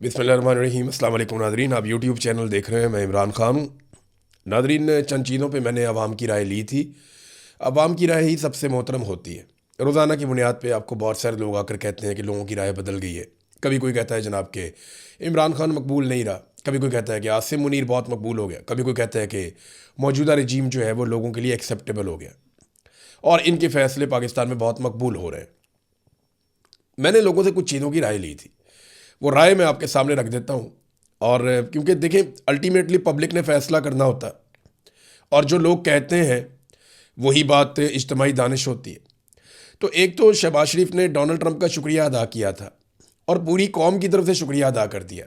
बिस्मिल्लाहिर्रहमानिर्रहीम। अस्सलाम वालेकुम नादरीन, आप यूट्यूब चैनल देख रहे हैं। मैं इमरान खान हूँ। नादरीन, चंद चीज़ों पे मैंने आवाम की राय ली थी। आवाम की राय ही सबसे मोहतरम होती है। रोज़ाना की बुनियाद पे आपको बहुत सारे लोग आकर कहते हैं कि लोगों की राय बदल गई है। कभी कोई कहता है जनाब के इमरान खान मकबूल नहीं रहा, कभी कोई कहता है कि आसिम मुनीर बहुत मकबूल हो गया, कभी कोई कहता है कि मौजूदा रजीम जो है वो लोगों के लिए एक्सेप्टेबल हो गया और इनके फ़ैसले पाकिस्तान में बहुत मकबूल हो रहे हैं। मैंने लोगों से कुछ चीज़ों की राय ली थी, वो राय मैं आपके सामने रख देता हूँ। और क्योंकि देखें, अल्टीमेटली पब्लिक ने फ़ैसला करना होता है और जो लोग कहते हैं वही बात इज्तिमाई दानिश होती है। तो एक तो शहबाज शरीफ ने डोनाल्ड ट्रंप का शुक्रिया अदा किया था और पूरी कौम की तरफ से शुक्रिया अदा कर दिया।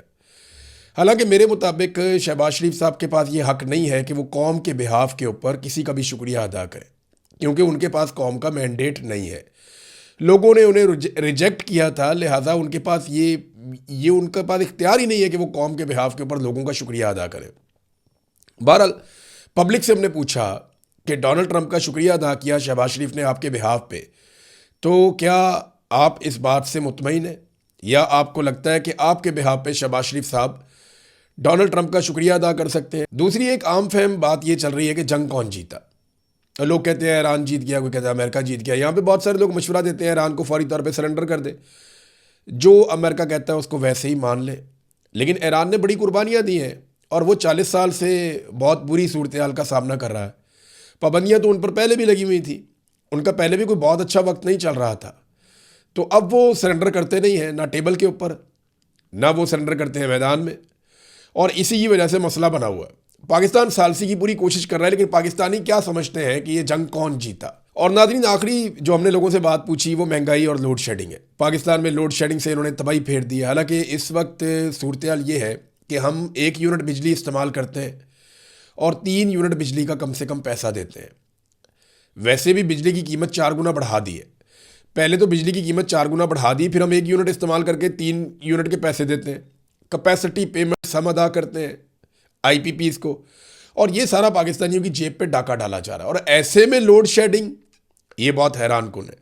हालांकि मेरे मुताबिक शहबाज शरीफ साहब के पास ये हक़ नहीं है कि वो कौम के बिहाफ के ऊपर किसी का भी शुक्रिया अदा करें, क्योंकि उनके पास कौम का मैंडेट नहीं है। लोगों ने उन्हें रिजेक्ट किया था, लिहाजा उनके पास ये उनके पास इख्तियार ही नहीं है कि वो कौम के बिहाफ के ऊपर लोगों का शुक्रिया अदा करें। बहरहाल पब्लिक से हमने पूछा कि डोनाल्ड ट्रंप का शुक्रिया अदा किया शहबाज शरीफ ने आपके बिहाफ पे, तो क्या आप इस बात से मुतमईन हैं या आपको लगता है कि आपके बिहाफ पे शहबाज शरीफ साहब डोनाल्ड ट्रंप का शुक्रिया अदा कर सकते हैं? दूसरी एक आम फहम बात ये चल रही है कि जंग कौन जीता। लोग कहते हैं ईरान जीत गया, कोई कहता है अमेरिका जीत गया। यहाँ पे बहुत सारे लोग मशवरा देते हैं ईरान को फौरी तौर पे सरेंडर कर दे, जो अमेरिका कहता है उसको वैसे ही मान ले। लेकिन ईरान ने बड़ी कुर्बानियाँ दी हैं और वो 40 साल से बहुत बुरी सूरत हाल का सामना कर रहा है। पाबंदियाँ तो उन पर पहले भी लगी हुई थी, उनका पहले भी कोई बहुत अच्छा वक्त नहीं चल रहा था। तो अब वो सरेंडर करते नहीं हैं, ना टेबल के ऊपर, ना वो सरेंडर करते हैं मैदान में, और इसी की वजह से मसला बना हुआ है। पाकिस्तान सालसी की पूरी कोशिश कर रहा है, लेकिन पाकिस्तानी क्या समझते हैं कि ये जंग कौन जीता। और नाज़रीन, आखिरी जो हमने लोगों से बात पूछी वो महंगाई और लोड शेडिंग है। पाकिस्तान में लोड शेडिंग से इन्होंने तबाही फेर दी है। हालांकि इस वक्त सूरत हाल ये है कि हम 1 यूनिट बिजली इस्तेमाल करते हैं और 3 यूनिट बिजली का कम से कम पैसा देते हैं। वैसे भी बिजली की कीमत 4 गुना बढ़ा दी है। पहले तो बिजली की कीमत 4 गुना बढ़ा दी, फिर हम 1 यूनिट इस्तेमाल करके 3 यूनिट के पैसे देते हैं। कैपेसिटी पेमेंट्स हम अदा करते हैं IPPs को, और ये सारा पाकिस्तानियों की जेब पे डाका डाला जा रहा है। और ऐसे में लोड शेडिंग, ये बहुत हैरान कुन है।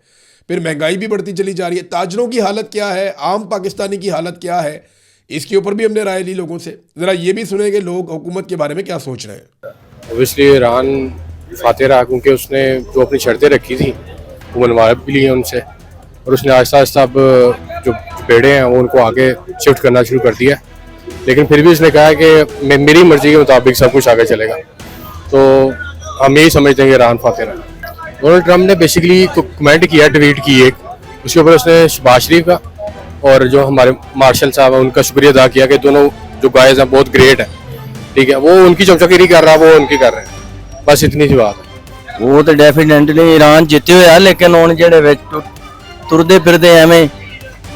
फिर महंगाई भी बढ़ती चली जा रही है। ताजरों की हालत क्या है, आम पाकिस्तानी की हालत क्या है, इसके ऊपर भी हमने राय ली लोगों से। ज़रा ये भी सुने कि लोग हुकूमत के बारे में क्या सोच रहे हैं। ओबियसली ईरान फातेह रहा, क्योंकि उसने जो अपनी शर्तें रखी थी वो मनवा भी ली हैं उनसे, और उसने आहिस्ता आहिस्ता अब जो पेड़े हैं वो उनको आगे शिफ्ट करना शुरू कर दिया। लेकिन फिर भी उसने कहा है कि मेरी मर्जी के मुताबिक सब कुछ आगे चलेगा। तो हम यही समझते हैं कि ईरान फातेह रहा। डोनाल्ड ट्रंप ने बेसिकली कमेंट किया, ट्वीट की एक, उसके ऊपर उसने शहबाज शरीफ का और जो हमारे मार्शल साहब हैं उनका शुक्रिया अदा किया कि दोनों जो गाइज हैं बहुत ग्रेट हैं। ठीक है, वो उनकी चमचगिरी कर रहा है, वो उनकी कर रहे हैं। बस इतनी सी बात है। वो तो डेफिनेटली ईरान जीते हुए है, लेकिन हुण जिहड़े तुरदे फिरदे एवें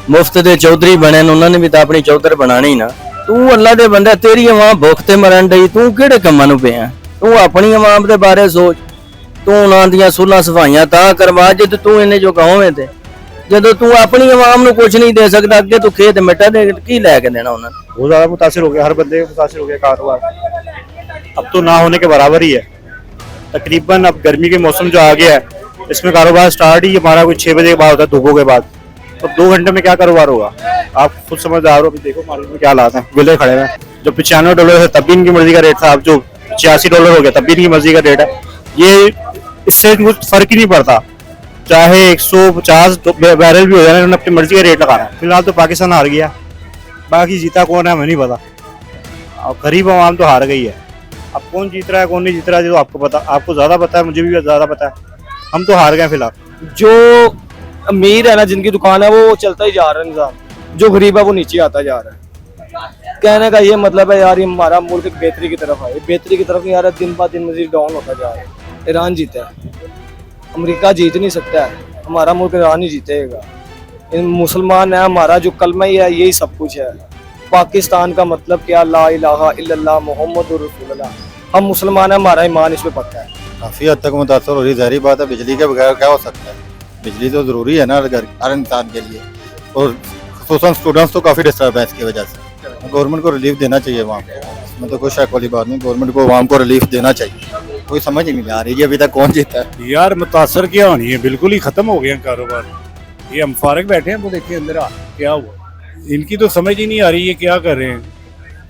मुफ्त दे चौधरी बने उन्होंने भी तो अपनी चौधर बनानी ना। तू अल्लाह दे बंदे, तेरी अवाम भुख ते मरन डई, तू किहड़े कम्मां नूं पिया? तू अपनी अवाम दे बारे सोच। तू उन्हां दियां सुलह सफाइयां तां करवा जद तू इन्ने जो होवें ते, जदों तू अपनी अवाम नूं कुछ नहीं दे सकदा, अगे तू खेत मिट्टा दे की लैके देना उन्हां? बहुत ज्यादा मुतासिर हो गया, हर बंदे मुतासिर हो गया कारोबार। अब तो ना होने के बराबर ही है तकरीबन। अब गर्मी के मौसम जो आ गया है, इसमें कारोबार स्टार्ट ही हमारा कुछ 6 बजे के बाद होता है, धूपों के बाद। तो 2 घंटे में क्या कारोबार होगा? आप खुद समझदार हो। अभी देखो मार्केट में क्या हालात हैं, विले खड़े हैं। जो $95 है तब भी इनकी मर्जी का रेट था, अब जो $86 हो गया तब भी इनकी मर्जी का रेट है। ये इससे कुछ फर्क ही नहीं पड़ता, चाहे 150 बैरल भी हो जाए, उन्होंने अपनी मर्जी का रेट लगाना है। फिलहाल तो पाकिस्तान हार गया, बाकी जीता कौन है हमें नहीं पता। और गरीब आवाम तो हार गई है। अब कौन जीत रहा है कौन नहीं जीत रहा है तो आपको पता, आपको ज्यादा पता है, मुझे भी ज्यादा पता है। हम तो हार गए फिलहाल। जो अमीर है ना, जिनकी दुकान है, वो चलता ही जा रहा है निजाम। जो गरीब है वो नीचे आता जा रहा है। कहने का ये मतलब है यार, ये हमारा मुल्क बेहतरी की तरफ है, बेहतरी की तरफ नहीं आ रहा, दिन ब दिन मजीद डाउन होता जा रहा है। ईरान जीता है, अमेरिका जीत नहीं सकता है, हमारा मुल्क ईरान ही जीतेगा। इन मुसलमान है, हमारा जो कलमा ही है, यही सब कुछ है। पाकिस्तान का मतलब क्या, ला इलाहा इल्लल्लाह मुहम्मदुर रसूलुल्लाह। हम मुसलमान है, हमारा ईमान इसमें पक्का है। काफ़ी हद तक मुतासर हो रही, ज़ाहिर बात है। बिजली के बगैर क्या हो सकता है? बिजली तो ज़रूरी है ना हर इंसान के लिए, और खुसूसन स्टूडेंट्स तो काफ़ी डिस्टर्ब है इसकी वजह से। गवर्नमेंट को रिलीफ देना चाहिए वहाँ पे, इसमें तो कोई शक वाली बात नहीं। गवर्नमेंट को आवाम को रिलीफ देना चाहिए। कोई समझ ही नहीं आ रही है अभी तक कौन जीता है। यार मुतासर क्या होनी है, बिल्कुल ही खत्म हो गया कारोबार। ये हम फारग बैठे हैं तो देखिए अंदर क्या हुआ। इनकी तो समझ ही नहीं आ रही है क्या कर रहे हैं।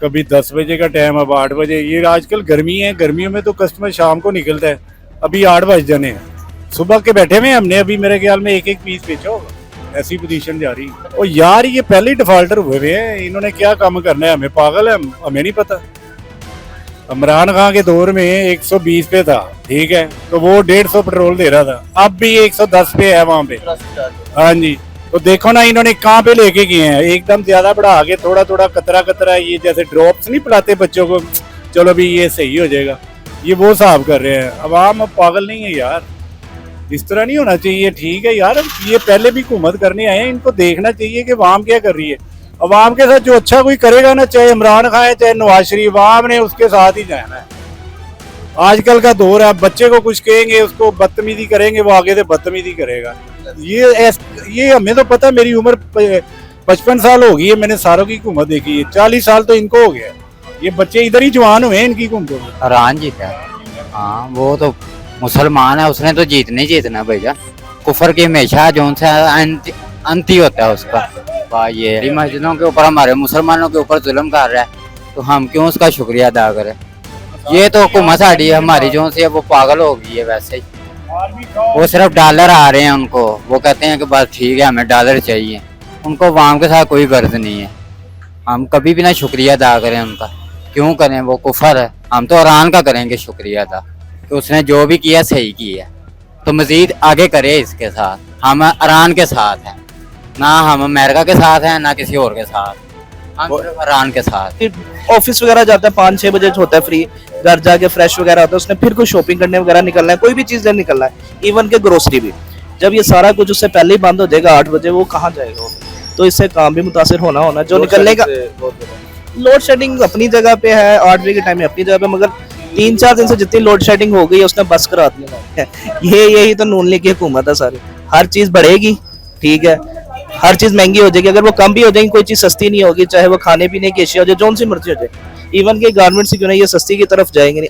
कभी 10 बजे का टाइम, अब 8 बजे। ये आजकल गर्मी है, गर्मियों में तो कस्टमर शाम को निकलता है, अभी 8 बज जाने हैं। सुबह के बैठे हुए हैं हमने, अभी मेरे ख्याल में एक पीस बेचा होगा, ऐसी पोजीशन जा रही है। और यार ये पहले ही डिफॉल्टर हुए हुए हैं, इन्होंने क्या काम करना है, हमें पागल है, हमें नहीं पता। इमरान खान के दौर में 120 पे था, ठीक है, तो वो 150 पेट्रोल दे रहा था, अब भी 110 पे है वहाँ पे। हाँ जी, तो देखो ना इन्होंने कहाँ पे लेके गए हैं, एकदम ज्यादा बढ़ा के, थोड़ा थोड़ा कतरा कतरा, ये जैसे ड्रॉप्स नहीं पिलाते बच्चों को, चलो भी ये सही हो जाएगा, ये वो हिसाब कर रहे हैं। अवाम अब पागल नहीं है यार, इस तरह नहीं होना चाहिए। ठीक है यार, ये पहले भी हुकूमत करने आए हैं, इनको देखना चाहिए कि अवाम क्या कर रही है। अवाम के साथ जो अच्छा कोई करेगा ना, चाहे इमरान खान है चाहे नवाज शरीफ, अवाम ने उसके साथ ही जाना है। आजकल का दौर है, बच्चे को कुछ कहेंगे उसको बदतमीजी करेंगे, वो आगे से बदतमीजी करेगा। ये हमें तो पता, मेरी उम्र 55 साल हो गई है, मैंने सारों की हुकूमत देखी है, 40 साल तो इनको हो गया। ये बच्चे इधर ही जवान हुए हैं इनकी हुकूमतों में। ईरान जीता है, हाँ वो तो मुसलमान है, उसने तो जीतना भैया। कुफर की हमेशा जो अंत ही होता है उसका। ये मस्जिदों के ऊपर, हमारे मुसलमानों के ऊपर जुल्म कर रहा है, तो हम क्यों उसका शुक्रिया अदा करें। ये तो हुकूमत साड़ी है हमारी जो से, वो पागल हो गई है वैसे ही। वो सिर्फ डॉलर आ रहे हैं उनको, वो कहते हैं कि बस ठीक है हमें डॉलर चाहिए, उनको अवाम के साथ कोई गर्ज नहीं है। हम कभी भी ना शुक्रिया अदा करें उनका, क्यों करें, वो कुफर है। हम तो ईरान का करेंगे शुक्रिया अदा कि उसने जो भी किया सही किया, तो मजीद आगे करे इसके साथ। हम ईरान के साथ हैं, ना हम अमेरिका के साथ हैं ना किसी और के साथ, हम सिर्फ ईरान के साथ। ऑफिस वगैरह जाता है 5-6 बजे होता है फ्री, घर जाके फ्रेश वगैरह होता है, उसने फिर कोई शॉपिंग करने वगैरह निकलना है, कोई भी चीज़ लेने निकलना है, इवन के ग्रोसरी भी। जब ये सारा कुछ उससे पहले ही बंद हो जाएगा 8 बजे, वो कहाँ जाएगा वो? तो इससे काम भी मुतासिर होना जो निकलने का। लोड शेडिंग अपनी जगह पे है, 8 बजे के टाइम में अपनी जगह पे, मगर 3-4 दिन से जितनी लोड शेडिंग हो गई है उसने बस करा दिया है। यही तो नून लीग की हुकूमत है सारी। हर चीज़ बढ़ेगी, ठीक है, हर चीज़ महंगी हो जाएगी, अगर वो कम भी हो जाएगी कोई चीज़ सस्ती नहीं होगी, चाहे वो खाने पीने की अशिया हो जाए, जो सी मर्जी हो जाए। इवन के गारमेंट्स क्यों नहीं, ये सस्ती की तरफ जाएंगे नहीं।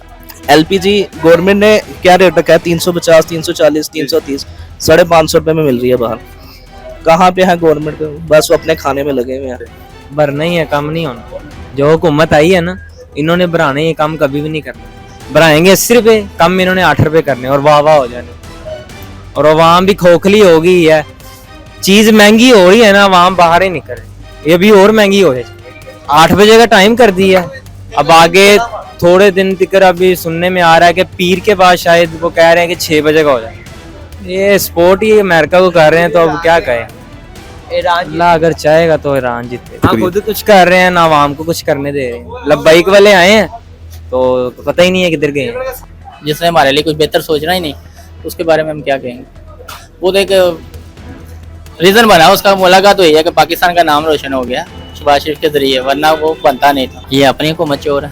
एलपीजी गवर्नमेंट ने क्या रेट रखा है, 350, 340, 330, 550 रुपये में मिल रही है बाहर। कहाँ पे है गवर्नमेंट का, बस वो अपने खाने में लगे हुए हैं। भरना ही है, कम नहीं होना। जो हुकूमत आई है ना, इन्होंने बढ़ाने ये कम कभी भी नहीं करना। बढ़ाएंगे 80 रुपये, कम इन्होंने 8 रुपये करने और वाह वाह हो जाने। और आवाम भी खोखली हो गई है, चीज महंगी हो रही है ना, आवाम बाहर ही निकल रही, ये भी और महंगी हो जाए। 8 बजे का टाइम कर दिया, अब आगे थोड़े दिन तक अभी सुनने में आ रहा है कि पीर के बाद शायद वो कह रहे हैं कि 6 बजे का हो जाए। ये सपोर्ट ही अमेरिका को कर रहे हैं, तो अब क्या कहें। अल्लाह अगर चाहेगा तो ईरान जीते। हाँ, खुद कुछ कर रहे हैं ना, आवाम को कुछ करने दे रहे हैं। लब्बाइक वाले आए हैं तो पता ही नहीं है किधर गए हैं। जिसने हमारे लिए कुछ बेहतर सोचना ही नहीं, उसके बारे में हम क्या कहेंगे। वो तो एक रीजन बना उसका, मुलाकात हुई है कि पाकिस्तान का नाम रोशन हो गया शहबाज शरीफ के जरिए, वरना वो बनता नहीं था। ये अपनी हुकूमत चोर है,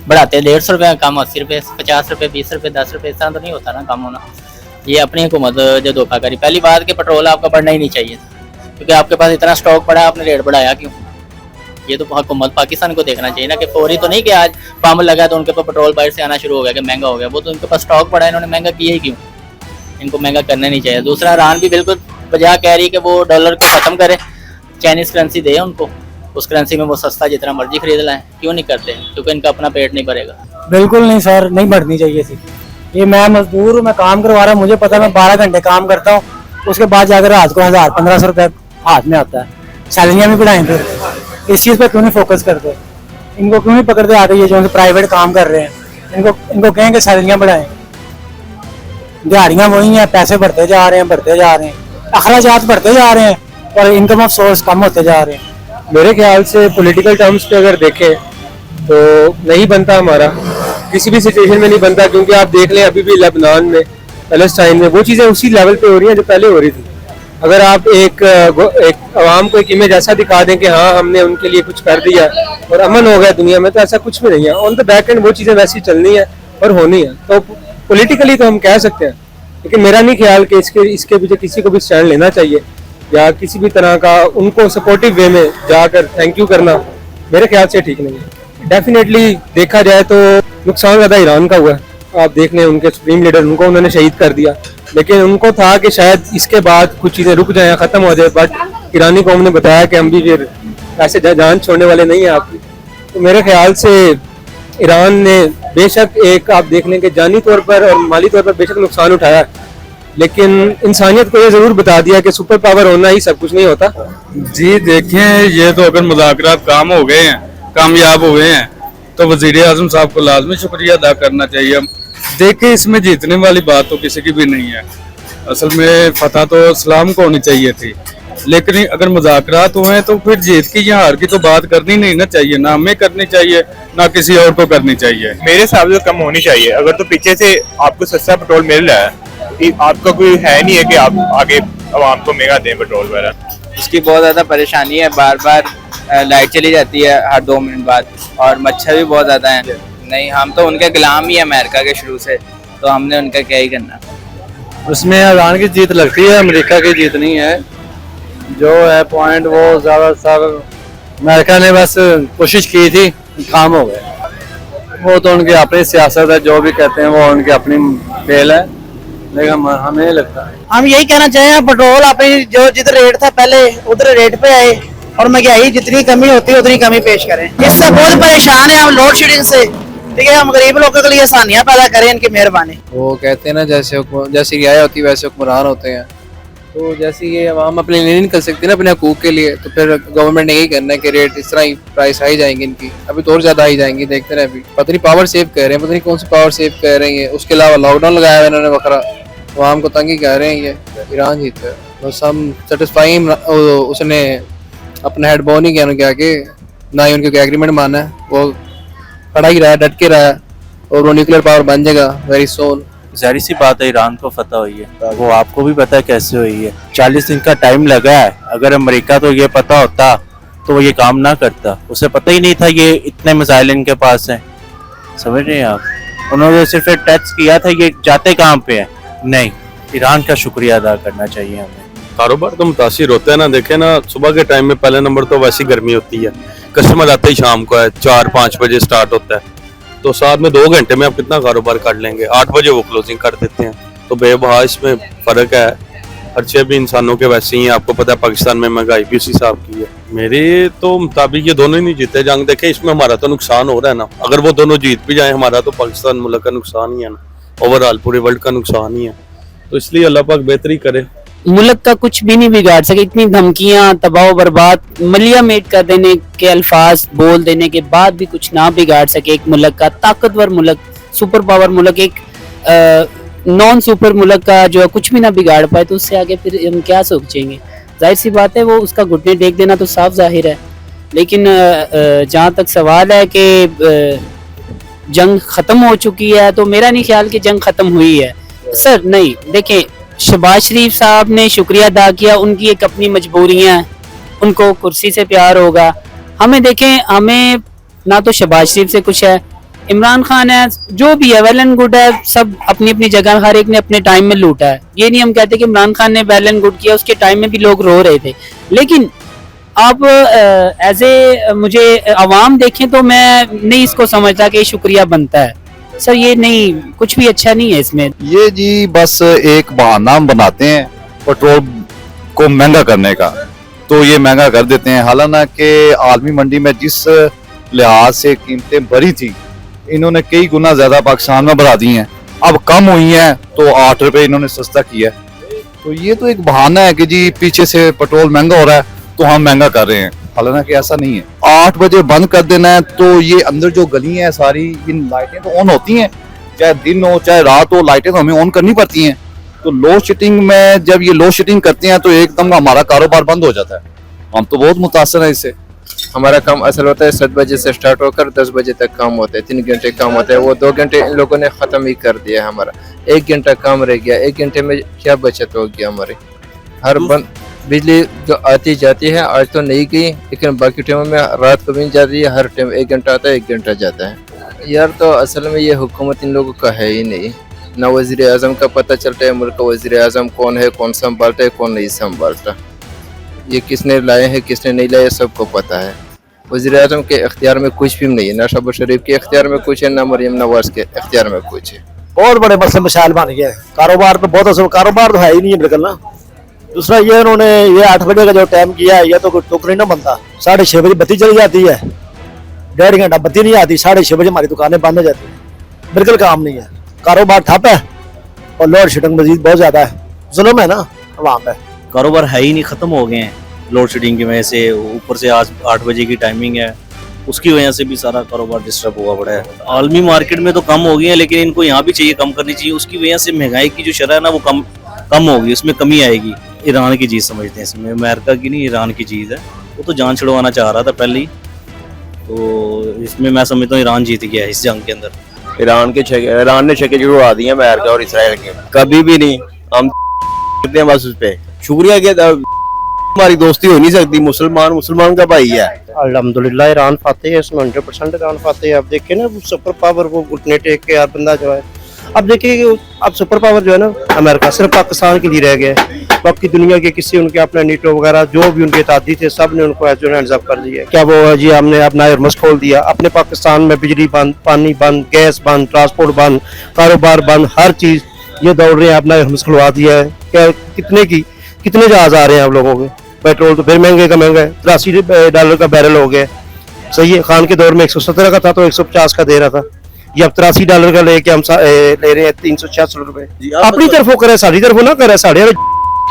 बढ़ाते 150 रुपये कम, 80 रुपये, 50 रुपये, 20 रुपये, 10 रुपये, इस तरह तो नहीं होता ना कम होना। ये अपनी हुकूमत जो धोखा करी। पहली बात कि पेट्रोल आपका बढ़ना ही नहीं चाहिए था, क्योंकि आपके पास इतना स्टॉक पड़ा, आपने रेट बढ़ाया क्यों? ये तो हुकूमत पाकिस्तान को देखना चाहिए ना, कि फौरी तो नहीं कि आज पाम लगा तो उनके पास पेट्रोल बाहर से आना शुरू हो गया कि महंगा हो गया। वो तो उनके पास स्टॉक पड़ा है, इन्होंने महंगा किया ही क्यों? इनको महंगा करना नहीं चाहिए। दूसरा, ईरान भी बिल्कुल बजा कह रही कि वो डॉलर को खत्म करे, चाइनीज करेंसी दे उनको, उस करेंसी में वो सस्ता जितना मर्जी खरीद लाएं। क्यों नहीं करते? क्योंकि इनका अपना पेट नहीं भरेगा। बिल्कुल नहीं सर, नहीं बढ़नी चाहिए थी। ये मैं मजदूर हूँ, मैं काम करवा रहा हूँ, मुझे पता है मैं 12 घंटे काम करता हूँ, उसके बाद जाकर रात को 1000-1500 रुपये हाथ में आता है। सैलरियाँ भी बढ़ाएं, फिर इस चीज़ पर क्यों नहीं फोकस करते? इनको क्यों नहीं पकड़ते आते, ये जो प्राइवेट काम कर रहे हैं, इनको कहें कि सैलरियाँ बढ़ाएं। दिहाड़ियाँ वही हैं, पैसे बढ़ते जा रहे हैं, अखराजात बढ़ते जा रहे हैं और इनकम ऑफ सोर्स कम होते जा रहे हैं। मेरे ख्याल से पॉलिटिकल टर्म्स पे अगर देखें तो नहीं बनता, हमारा किसी भी सिचुएशन में नहीं बनता, क्योंकि आप देख लें अभी भी लेबनान में, पैलेस्टाइन में वो चीज़ें उसी लेवल पे हो रही हैं जो पहले हो रही थी। अगर आप एक आवाम को एक इमेज ऐसा दिखा दें कि हाँ हमने उनके लिए कुछ कर दिया और अमन हो गया दुनिया में, तो ऐसा कुछ भी नहीं है। ऑन द बैक एंड वो चीज़ें वैसी चलनी है और होनी है। तो पॉलिटिकली तो हम कह सकते हैं, लेकिन मेरा नहीं ख्याल कि इसके पीछे किसी को भी स्टैंड लेना चाहिए या किसी भी तरह का उनको सपोर्टिव वे में जाकर थैंक यू करना मेरे ख्याल से ठीक नहीं है। डेफिनेटली देखा जाए तो नुकसान ज़्यादा ईरान का हुआ है। आप देख लें उनके सुप्रीम लीडर, उनको उन्होंने शहीद कर दिया, लेकिन उनको था कि शायद इसके बाद कुछ चीज़ें रुक जाएं, ख़त्म हो जाए, बट ईरानी कौम ने बताया कि हम भी फिर ऐसे जान छोड़ने वाले नहीं हैं आपकी। तो मेरे ख्याल से ईरान ने बेशक एक आप देख लें कि जानी तौर पर और माली तौर पर बेशक नुकसान उठाया, लेकिन इंसानियत को ये ज़रूर बता दिया कि सुपर पावर होना ही सब कुछ नहीं होता। जी देखें, ये तो अगर मुज़ाकरात काम हो गए हैं, कामयाब हुए हैं, तो वज़ीर आज़म साहब को लाजमी शुक्रिया अदा करना चाहिए। देखें, इसमें जीतने वाली बात तो किसी की भी नहीं है। असल में फतह तो इस्लाम को होनी चाहिए थी, लेकिन अगर मुज़ाकरात हुए हैं तो फिर जीत की या हार की तो बात करनी नहीं ना चाहिए, ना हमें करनी चाहिए ना किसी और को करनी चाहिए। मेरे हिसाब से कम होनी चाहिए। अगर तो पीछे से आपको सस्ता पेट्रोल मिल रहा है, आपका कोई है नहीं है कि आप आगे आवाम को महंगा दें पेट्रोल वगैरह। उसकी बहुत ज़्यादा परेशानी है, बार बार लाइट चली जाती है हर 2 मिनट बाद, और मच्छर भी बहुत ज़्यादा हैं। नहीं, हम तो उनके गुलाम ही है अमेरिका के शुरू से, तो हमने उनका क्या ही करना। उसमें ईरान की जीत लगती है, अमेरिका की जीत नहीं है। जो है पॉइंट वो ज़्यादातर अमेरिका ने बस कोशिश की थी, काम हो गया। वो तो उनकी अपनी सियासत है, जो भी कहते हैं वो उनकी अपनी फेल है, लेकिन हमें नहीं लगता। हम यही कहना चाहें, पेट्रोल अपनी जो जिधर रेट था पहले उधर रेट पे आए, और महंगाई जितनी कमी होती है उतनी कमी पेश करें। इससे बहुत परेशान है हम लोड शेडिंग से, ठीक है। हम गरीब लोगों के लिए आसानियां पैदा करें, इनकी मेहरबानी। वो कहते हैं ना, जैसी रियायत होती है वैसे हुक्मरान होते हैं। तो जैसे ये आवाम अपने लिए नहीं निकल सकती ना अपने हकूक के लिए, तो फिर गवर्नमेंट ने यही करना है कि रेट इस तरह ही प्राइस हाई जाएंगे इनकी, अभी तो और ज्यादा हाई जाएंगी, देखते रहे। अभी पता नहीं पावर सेव कर रहे हैं, पता नहीं कौन सी पावर सेव कर रहे हैं। उसके अलावा लॉकडाउन लगाया हुआ इन्होंने बकरा, आवाम को तंगी कर रहे हैं। ये ईरान जीते बस हम सेटिस्फाइंग। उसने अपना हेड बॉन ही किया उनके आगे, ना ही उनके एग्रीमेंट माना है। वो खड़ा ही रहा है, डट के रहा है, और वो न्यूक्लियर पावर बन जाएगा वेरी सोन। जाहिर सी बात है ईरान को फतह हुई है, वो आपको भी पता है कैसे हुई है। 40 दिन का टाइम लगा है। अगर अमेरिका तो ये पता होता तो वो ये काम ना करता। उसे पता ही नहीं था ये इतने मिसाइल इनके पास हैं, समझ रहे हैं आप। उन्होंने सिर्फ टैक्स किया था, ये जाते कहाँ पे है। नहीं, ईरान का शुक्रिया अदा करना चाहिए हमें। कारोबार तो मुतासिर होता है ना। देखे ना, सुबह के टाइम में पहले नंबर तो वैसी गर्मी होती है, कस्टमर आते ही शाम को है, 4-5 बजे स्टार्ट होता है, तो साथ में 2 घंटे में आप कितना कारोबार कर लेंगे। 8 बजे वो क्लोजिंग कर देते हैं, तो बेबहा इसमें फ़र्क है। खर्चे भी इंसानों के वैसे ही हैं। आपको पता है पाकिस्तान में महंगाई भी उसी हिसाब की है। मेरे तो मुताबिक ये दोनों ही नहीं जीते जंग। देखें, इसमें हमारा तो नुकसान हो रहा है ना। अगर वो दोनों जीत भी जाए, हमारा तो पाकिस्तान मुल्क का नुकसान ही है ना, ओवरऑल पूरे वर्ल्ड का नुकसान ही है। तो इसलिए अल्लाह पाक बेहतरी करे। मुल्क का कुछ भी नहीं बिगाड़ सके। इतनी धमकियां, तबाह बर्बाद, मलिया मेट कर देने के अल्फाज बोल देने के बाद भी कुछ ना बिगाड़ सके एक मुल्क का, ताकतवर मुल्क, सुपर पावर मुल्क, एक नॉन सुपर मुल्क का जो कुछ भी ना बिगाड़ पाए, तो उससे आगे फिर हम क्या सोचेंगे। जाहिर सी बात है वो उसका घुटने टेक देना तो साफ जाहिर है। लेकिन जहाँ तक सवाल है कि जंग ख़त्म हो चुकी है, तो मेरा नहीं ख्याल कि जंग ख़त्म हुई है सर। नहीं, देखें, शहबाज शरीफ साहब ने शुक्रिया अदा किया, उनकी एक अपनी मजबूरियां, उनको कुर्सी से प्यार होगा। हमें देखें, हमें ना तो शहबाज शरीफ से कुछ है, इमरान खान है, जो भी है वेल एंड गुड है, सब अपनी अपनी जगह, हर एक ने अपने टाइम में लूटा है। ये नहीं हम कहते कि इमरान खान ने वेल एंड गुड किया, उसके टाइम में भी लोग रो रहे थे। लेकिन आप एज ए मुझे अवाम देखें तो मैं नहीं इसको समझता कि शुक्रिया बनता है सर। ये नहीं, कुछ भी अच्छा नहीं है इसमें। ये जी बस एक बहाना बनाते हैं पेट्रोल को महंगा करने का, तो ये महंगा कर देते हैं। हालांकि आलमी मंडी में जिस लिहाज से कीमतें बढ़ी थी, इन्होंने कई गुना ज्यादा पाकिस्तान में बढ़ा दी हैं। अब कम हुई हैं तो 8 रुपए इन्होंने सस्ता किया। तो ये तो एक बहाना है कि जी पीछे से पेट्रोल महंगा हो रहा है तो हम महंगा कर रहे हैं, हालांकि ऐसा नहीं है। 8 बजे बंद कर देना है, तो ये अंदर जो गली है सारी, इन लाइटें तो ऑन होती हैं, चाहे दिन हो चाहे रात हो, लाइटें तो हमें ऑन करनी पड़ती हैं। तो लोड शेडिंग में जब ये लोड शेडिंग करते हैं तो एकदम हमारा कारोबार बंद हो जाता है। हम तो बहुत मुतासर हैं इससे। हमारा काम असल होता है 7 बजे से स्टार्ट होकर 10 बजे तक काम होता है, 3 घंटे काम होता है। वो 2 घंटे इन लोगों ने ख़त्म ही कर दिया। हमारा 1 घंटा काम रह गया। 1 घंटे में क्या बचत होगी हमारी। हर बंद बिजली जो आती जाती है, आज तो नहीं गई, लेकिन बाकी टाइमों में रात को भी जाती है। हर टाइम 1 घंटा आता है, 1 घंटा जाता है। यार तो असल में ये हुकूमत इन लोगों का है ही नहीं। ना वज़ीर आज़म का पता चलता है मुल्क का वज़ीर आज़म कौन है, कौन संभालता है, कौन नहीं संभालता। ये किसने लाए हैं, किसने नहीं लाए, सबको पता है। वज़ीर आज़म के इख्तियार में कुछ भी नहीं है, ना शहबाज शरीफ के इख्तियार में कुछ है, ना मरियम नवाज के इख्तियार में कुछ है। बहुत बड़े मसले मसाइल बन गए। कारोबार तो बहुत असल, कारोबार तो है ही नहीं है बिल्कुल ना। दूसरा ये उन्होंने ये 8 बजे का जो टाइम किया है ये तो कोई टोकरी ना बनता। 6:30 बजे बत्ती चली जाती है, 1.5 घंटा बत्ती नहीं आती, 6:30 बजे हमारी दुकानें बंद हो जाती है, बिल्कुल काम नहीं है, कारोबार ठप है और लोड शेडिंग मजीद बहुत ज्यादा है। जुल्म है ना वहाँ पे, कारोबार है ही नहीं, खत्म हो गए हैं लोड शेडिंग की वजह से। ऊपर से आज 8 बजे की टाइमिंग है, उसकी वजह से भी सारा कारोबार डिस्टर्ब हुआ पड़ा है। आलमी मार्केट में तो कम हो गई है, लेकिन इनको यहाँ भी चाहिए कम करनी चाहिए। उसकी वजह से महंगाई की जो शरह है ना वो कम होगी, उसमें कमी आएगी। ईरान की चीज़ समझते हैं इसमें, अमेरिका की नहीं, ईरान की चीज़ है। वो तो जान छुड़वाना चाह रहा था पहले ही, तो इसमें मैं समझता हूँ ईरान जीत गया है इस जंग के अंदर। ईरान ने छक्के जुड़वा दिए अमेरिका और इसराइल के, कभी भी नहीं। हम बस उस पे शुक्रिया के हमारी दोस्ती हो नहीं सकती, मुसलमान का भाई है। अल्हम्दुलिल्लाह ईरान फाते है, इसमें 100% ईरान फाते है। अब देखिए ना सुपर पावर वो घुटने टेक के यार बंदा जो है, अब देखिए अब सुपर पावर जो है ना अमेरिका सिर्फ पाकिस्तान के लिए रह गया है, बाकी दुनिया के किसी उनके अपने नीटो वगैरह जो भी उनके तादी थे सब ने उनको जो हैंड्स अप कर दिया। क्या वो जी हमने अपना एयरमस खोल दिया, अपने पाकिस्तान में बिजली बंद, पानी बंद, गैस बंद, ट्रांसपोर्ट बंद, कारोबार बंद, हर चीज ये दौड़ रहे हैं, अपना एयरमस खुलवा दिया है। क्या कितने जहाज आ रहे हैं आप लोगों के, पेट्रोल तो फिर महंगे का महंगा है, $83 का बैरल हो गया। सही है, खान के दौर में 117 का था तो 150 का दे रहा था, ये अब $83 का लेके हम ले रहे हैं 366 रुपए। अपनी तरफ करे, सारी तरफ ना करे, साढ़े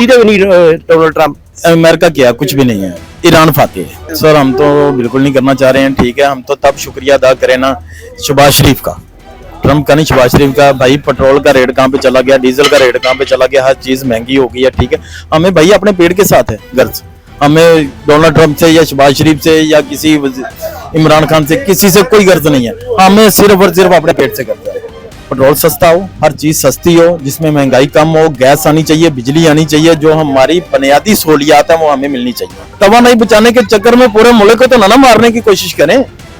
डोनाल्ड ट्रम्प। अमेरिका क्या कुछ भी नहीं है, ईरान फाते है सर। हम तो बिल्कुल नहीं करना चाह रहे हैं, ठीक है। हम तो तब शुक्रिया अदा करें ना शहबाज शरीफ का, ट्रम्प का नहीं, शहबाज शरीफ का। भाई पेट्रोल का रेट कहाँ पे चला गया, डीजल का रेट कहाँ पे चला गया, हर चीज महंगी हो गई है, ठीक है। हमें भाई अपने पेट के साथ है गर्ज, हमें डोनाल्ड ट्रम्प से या शहबाज शरीफ से या किसी इमरान खान से किसी से कोई गर्ज नहीं है। हमें सिर्फ और सिर्फ अपने पेट से गर्ज है। पेट्रोल सस्ता हो, हर चीज सस्ती हो, जिसमें महंगाई कम हो, गैस आनी चाहिए, बिजली आनी चाहिए, जो हमारी बुनियादी सहूलियात है वो हमें मिलनी चाहिए। तवानाई बचाने के चक्कर में पूरे मुल्क को तो ना मारने की कोशिश करें।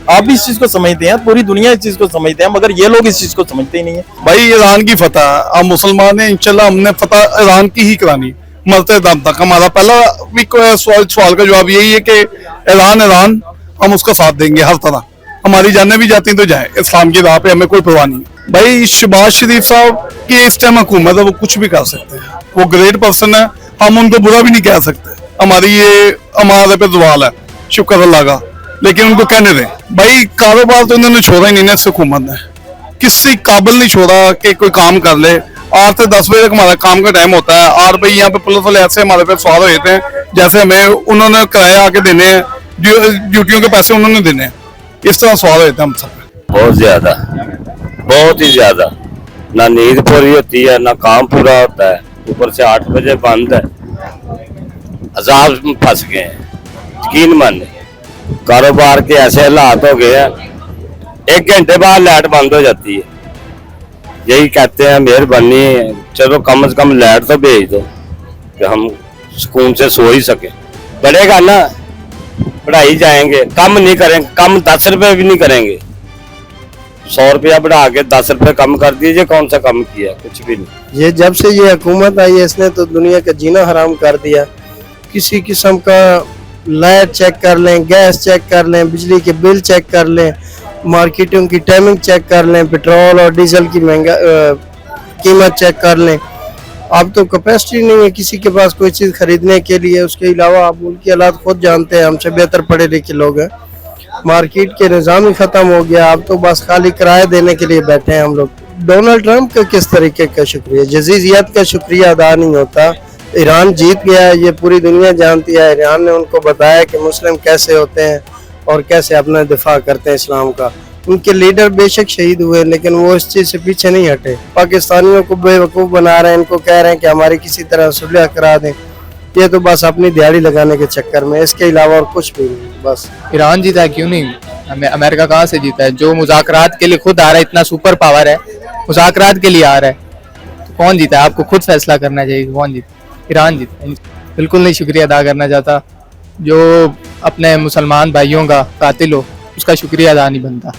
आप भी इस चीज को समझते हैं, पूरी दुनिया इस चीज को समझते हैं, मगर ये लोग इस चीज को समझते ही नहीं है। भाई ईरान की फतह, हम मुसलमान हैं, इंशाल्लाह हमने फतह ईरान की ही करानी मरते दम तक। हमारा पहला भी सवाल का जवाब यही है कि ईरान हम उसका साथ देंगे हर तरह, हमारी जाने भी जाती तो जाए, इस्लाम की राह पे हमें कोई परवाह नहीं। भाई शहबाज शरीफ साहब की इस टाइम हुकूमत है, वो कुछ भी कर सकते हैं, वो ग्रेट पर्सन है, हम उनको बुरा भी नहीं कह सकते। हमारे पे सवाल है, शुक्र अल्लाह का, लेकिन उनको कहने दें। भाई कारोबार तो इन्होंने छोड़ा ही नहीं ना इस हुकूमत ने, किसी काबिल नहीं छोड़ा कि कोई काम कर ले। 8 से 10 बजे तक हमारा काम का टाइम होता है। 8 बजे यहाँ पे पुलिस वाले ऐसे हमारे पे सवार हो जाते हैं जैसे हमें उन्होंने किराया आके देने हैं, ड्यूटियों के पैसे उन्होंने देने हैं, इस तरह सवाल हो जाते हैं हम सब। बहुत ही ज्यादा, ना नींद पूरी होती है, ना काम पूरा होता है, ऊपर से 8 बजे बंद है, अजाब फंस गए हैं। यकीन माने कारोबार के ऐसे हालात हो गए हैं, 1 घंटे बाद लाइट बंद हो जाती है। यही कहते हैं मेहरबानी, चलो कम से कम लाइट तो भेज दो कि हम सुकून से सो ही सके। बढ़ेगा ना, बढ़ाई जाएंगे, कम नहीं करेंगे, कम 10 रुपए भी नहीं करेंगे। 100 रुपया बढ़ा के 10 रुपए कम कर दीजिए, कौन सा कम किया, कुछ भी नहीं। ये जब से ये हुकूमत आई है इसने तो दुनिया का जीना हराम कर दिया। किसी किस्म का लाइट चेक कर लें, गैस चेक कर लें, बिजली के बिल चेक कर लें, मार्केटिंग की टाइमिंग चेक कर लें, पेट्रोल और डीजल की कीमत चेक कर लें। अब तो कैपेसिटी नहीं है किसी के पास कोई चीज़ खरीदने के लिए। उसके अलावा आप उनकी हालात खुद जानते हैं, हमसे बेहतर पढ़े लिखे लोग हैं। मार्केट के निज़ाम ही ख़त्म हो गया, अब तो बस खाली किराया देने के लिए बैठे हैं हम लोग। डोनाल्ड ट्रम्प का किस तरीके का शुक्रिया, जजीजियत का शुक्रिया अदा नहीं होता। ईरान जीत गया है, ये पूरी दुनिया जानती है। ईरान ने उनको बताया कि मुस्लिम कैसे होते हैं और कैसे अपना दिफा करते हैं इस्लाम का। उनके लीडर बेशक शहीद हुए लेकिन वो इस चीज़ से पीछे नहीं हटे। पाकिस्तानियों को बेवकूफ़ बना रहे हैं, इनको कह रहे हैं कि हमारी किसी तरह सुलह करा दें। ये तो बस अपनी दिहाड़ी लगाने के चक्कर में, इसके अलावा और कुछ भी नहीं। बस ईरान जीता है, क्यों नहीं? अमेरिका कहाँ से जीता है? जो मुज़ाकरात के लिए खुद आ रहा है, इतना सुपर पावर है, मुज़ाकरात के लिए आ रहा है, तो कौन जीता है? आपको खुद फैसला करना चाहिए कौन जीता। ईरान जीता। बिल्कुल नहीं शुक्रिया अदा करना चाहता। जो अपने मुसलमान भाइयों का कातिल हो उसका शुक्रिया अदा नहीं बनता।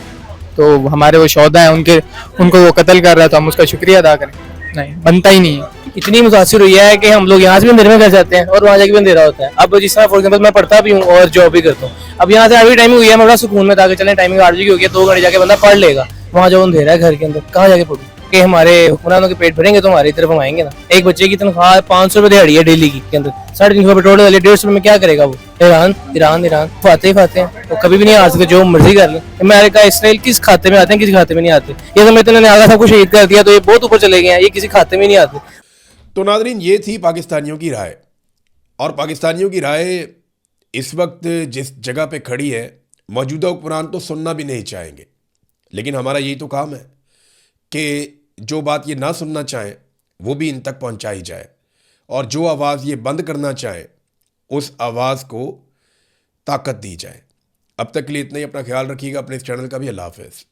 तो हमारे वो शौहदा हैं, उनको वो कत्ल कर रहा है तो हम उसका शुक्रिया अदा करें? नहीं, बनता ही नहीं है। इतनी मुतासिर हुई है कि हम लोग यहाँ से भी अंधेरे में कर जाते हैं और वहाँ जाके भी अंधेरा होता है। अब जिस तरह फॉर एग्जाम्पल मैं पढ़ता भी हूँ और जॉब भी करता हूँ, अब यहाँ से अभी टाइमिंग हुई है, मैं बड़ा सुकून में था कि चलें टाइमिंग 8 बजे की हो गया, 2 घंटे जाके बंदा पढ़ लेगा। वहाँ जो अंधेरा है घर के अंदर, कहाँ जाके पढ़ूँ? कि हमारे हुक्मरानों के पेट भरेंगे तो हमारी तरफ हम आएंगे ना। एक बच्चे की तनख्वाह 500 रुपये दिहाड़ी है डेली की के अंदर, 350 पेट्रोल डालिए, 150 रुपये में क्या करेगा वो। ईरान ईरान ईरान फाते हैं, वो कभी भी नहीं आ सकते, जो मर्जी कर ले। अमेरिका इसराइल किस खाते में आते हैं, किसी खाते में नहीं आते। ये समय इन्होंने आगा सबको शहीद कर दिया तो ये बहुत ऊपर चले गए हैं, ये किसी खाते में नहीं आते। तो नाज़रीन, ये थी पाकिस्तानियों की राय। और पाकिस्तानियों की राय इस वक्त जिस जगह पे खड़ी है, मौजूदा हुक्मरान तो सुनना भी नहीं चाहेंगे, लेकिन हमारा यही तो काम है कि जो बात ये ना सुनना चाहें वो भी इन तक पहुंचाई जाए, और जो आवाज़ ये बंद करना चाहे उस आवाज़ को ताकत दी जाए। अब तक के लिए इतना ही। अपना ख्याल रखिएगा, अपने इस चैनल का भी। अल्लाह हाफ़िज़।